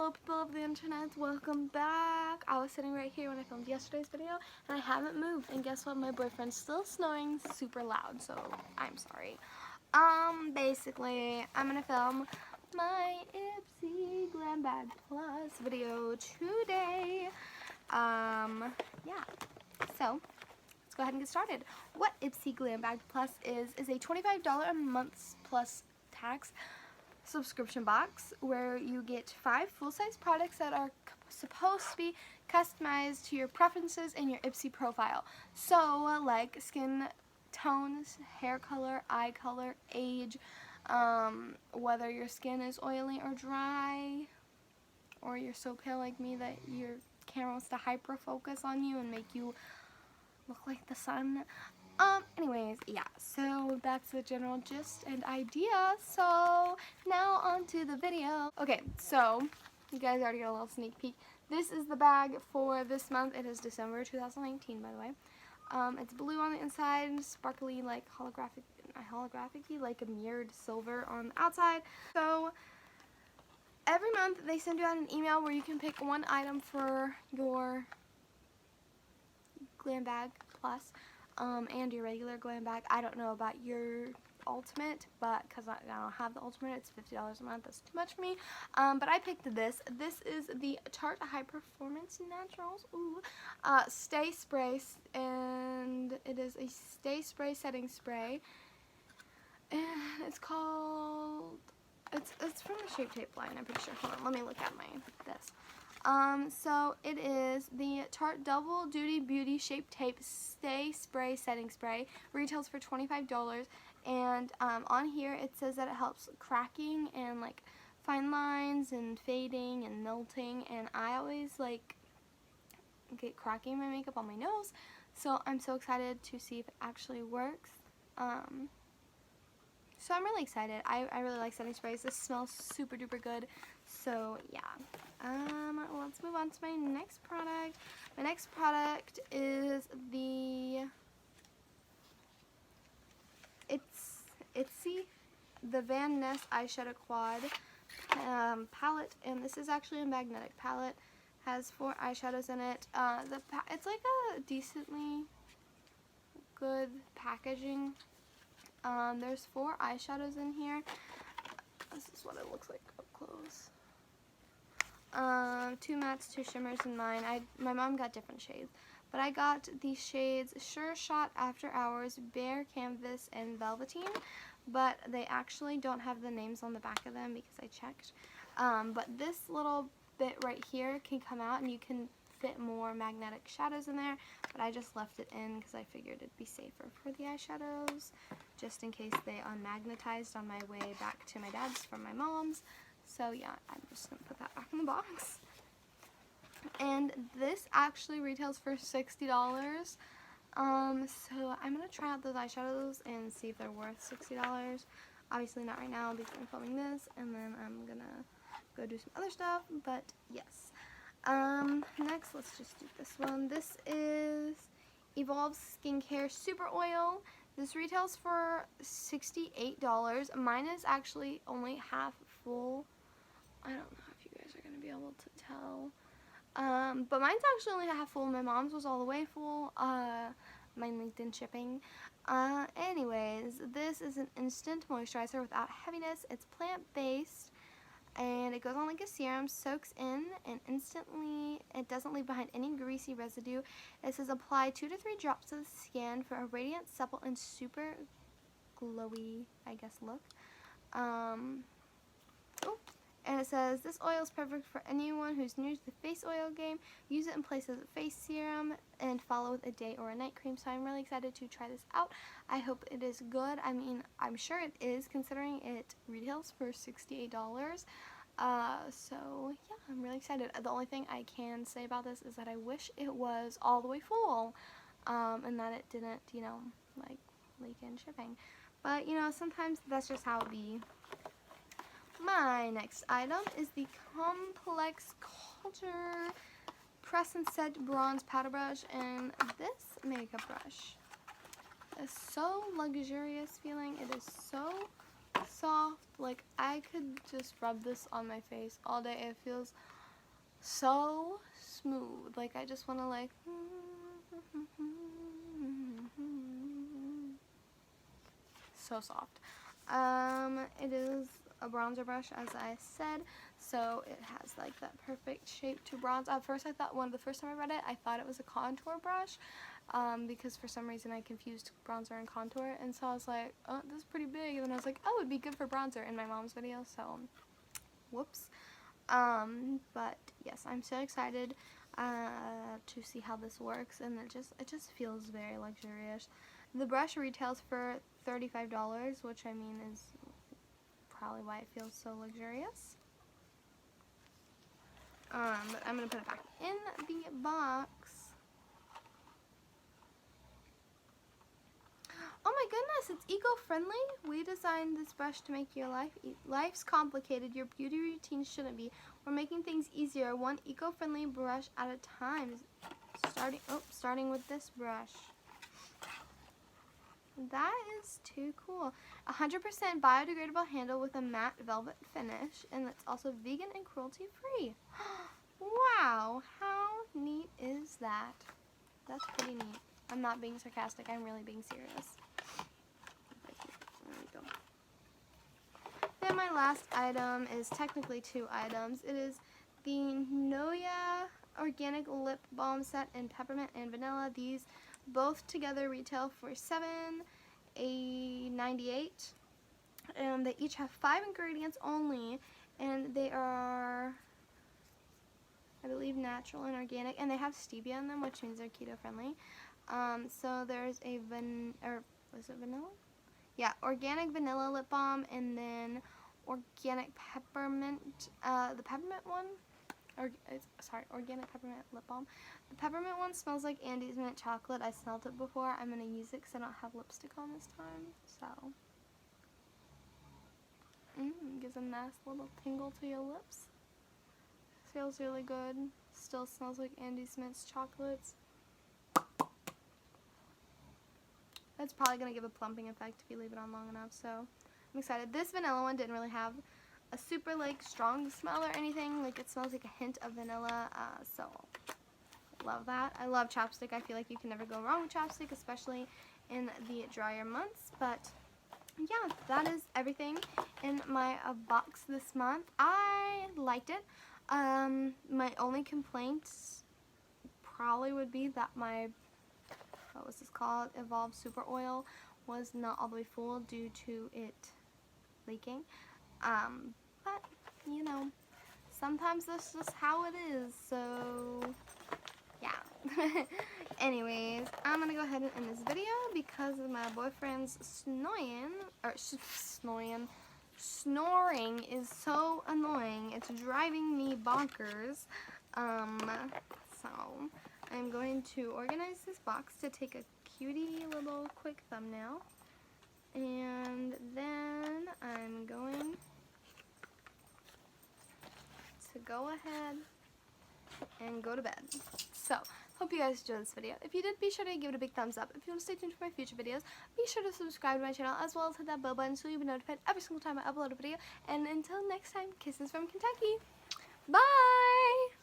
Hello people of the internet, welcome back. I was sitting right here when I filmed yesterday's video and I haven't moved, and guess what, my boyfriend's still snoring super loud, so I'm sorry. Basically I'm gonna film my Ipsy Glam Bag Plus video today. Yeah, so let's go ahead and get started. What Ipsy Glam Bag Plus is a $25 a month plus tax subscription box where you get 5 full-size products that are supposed to be customized to your preferences and your Ipsy profile. So like skin tones, hair color, eye color, age, whether your skin is oily or dry, or you're so pale like me that your camera wants to hyper focus on you and make you look like the sun. Anyways, yeah, so that's the general gist and idea. So now on to the video. Okay, so you guys already got a little sneak peek. This is the bag for this month. It is December 2019, by the way. It's blue on the inside, sparkly, like holographic-y, like a mirrored silver on the outside. So every month they send you out an email where you can pick one item for your Glam Bag Plus. And your regular glam bag. I don't know about your ultimate, but because I don't have the ultimate, it's $50 a month. That's too much for me. But I picked this. This is the Tarte High Performance Naturals Stay Spray, and it is a Stay Spray setting spray, and it's called, it's from the Shape Tape line, I'm pretty sure. Hold on, let me look at this. So it is the Tarte Double Duty Beauty Shape Tape Stay Spray Setting Spray. Retails for $25, and on here it says that it helps cracking and like fine lines and fading and melting, and I always like get cracking my makeup on my nose, so I'm so excited to see if it actually works. So I'm really excited. I really like setting sprays. This smells super duper good. So yeah. Let's move on to my next product. My next product is the ipsy the Van Ness Eyeshadow Quad palette, and this is actually a magnetic palette. Has 4 eyeshadows in it. It's like a decently good packaging. There's 4 eyeshadows in here. This is what it looks like up close. 2 mattes, 2 shimmers in mine. My mom got different shades, but I got the shades Sure Shot, After Hours, Bare Canvas, and Velveteen, but they actually don't have the names on the back of them because I checked. But this little bit right here can come out and you can fit more magnetic shadows in there, but I just left it in because I figured it'd be safer for the eyeshadows, just in case they unmagnetized on my way back to my dad's from my mom's. So yeah, I'm just going to put that back in the box. And this actually retails for $60. So I'm going to try out those eyeshadows and see if they're worth $60. Obviously not right now because I'm filming this, and then I'm going to go do some other stuff, but yes. Next, let's just do this one. This is Evolve Skincare Super Oil. This retails for $68. Mine is actually only half full. I don't know if you guys are going to be able to tell. But mine's actually only half full. My mom's was all the way full. Mine linked in shipping. Anyways, this is an instant moisturizer without heaviness. It's plant-based, and it goes on like a serum, soaks in, and instantly, it doesn't leave behind any greasy residue. It says apply 2 to 3 drops to the skin for a radiant, supple, and super glowy, I guess, look. And it says, this oil is perfect for anyone who's new to the face oil game. Use it in place of a face serum and follow with a day or a night cream. So I'm really excited to try this out. I hope it is good. I mean, I'm sure it is, considering it retails for $68. So yeah, I'm really excited. The only thing I can say about this is that I wish it was all the way full, and that it didn't, you know, like leak in shipping. But you know, sometimes that's just how it be. My next item is the Complex Culture Press and Set Bronze Powder Brush, and this makeup brush is so luxurious feeling. It is so soft. Like, I could just rub this on my face all day. It feels so smooth. Like, I just want to, like, so soft. It is a bronzer brush, as I said, so it has like that perfect shape to bronze. At first I thought, the first time I read it, I thought it was a contour brush, because for some reason I confused bronzer and contour, and so I was like, oh, this is pretty big, and then I was like, oh, it'd be good for bronzer in my mom's video, so whoops. But yes, I'm so excited to see how this works, and it just feels very luxurious. The brush retails for $35, which I mean is probably why it feels so luxurious. But I'm gonna put it back in the box. Oh my goodness, it's eco-friendly. We designed this brush to make your life's complicated. Your beauty routine shouldn't be. We're making things easier, one eco-friendly brush at a time. Starting with this brush. That is too cool. 100% biodegradable handle with a matte velvet finish, and it's also vegan and cruelty free. Wow, how neat is that? That's pretty neat. I'm not being sarcastic, I'm really being serious. There we go. Then my last item is technically two items. It is the Noya Organic Lip Balm Set in Peppermint and Vanilla. These both together retail for $7.98, and they each have 5 ingredients only, and they are, I believe, natural and organic, and they have stevia in them, which means they're keto friendly. So there's a was it vanilla? Yeah, organic vanilla lip balm, and then organic peppermint, the peppermint one, organic peppermint lip balm. The peppermint one smells like Andy's mint chocolate. I smelled it before. I'm going to use it because I don't have lipstick on this time. So, gives a nice little tingle to your lips. Feels really good. Still smells like Andy's mint chocolates. That's probably going to give a plumping effect if you leave it on long enough. So, I'm excited. This vanilla one didn't really have a super like strong smell or anything. Like, it smells like a hint of vanilla, so love that. I love chapstick. I feel like you can never go wrong with chapstick, especially in the drier months. But yeah, that is everything in my box this month. I liked it. My only complaints probably would be that my, what was this called, Evolve Super Oil was not all the way full due to it leaking. But, you know, sometimes that's just how it is, so yeah. Anyways, I'm gonna go ahead and end this video because my boyfriend's snoring is so annoying. It's driving me bonkers. So I'm going to organize this box to take a cutie little quick thumbnail, and then I'm going to go ahead and go to bed. So, hope you guys enjoyed this video. If you did, be sure to give it a big thumbs up. If you want to stay tuned for my future videos, be sure to subscribe to my channel as well as hit that bell button so you'll be notified every single time I upload a video. And until next time, kisses from Kentucky. Bye!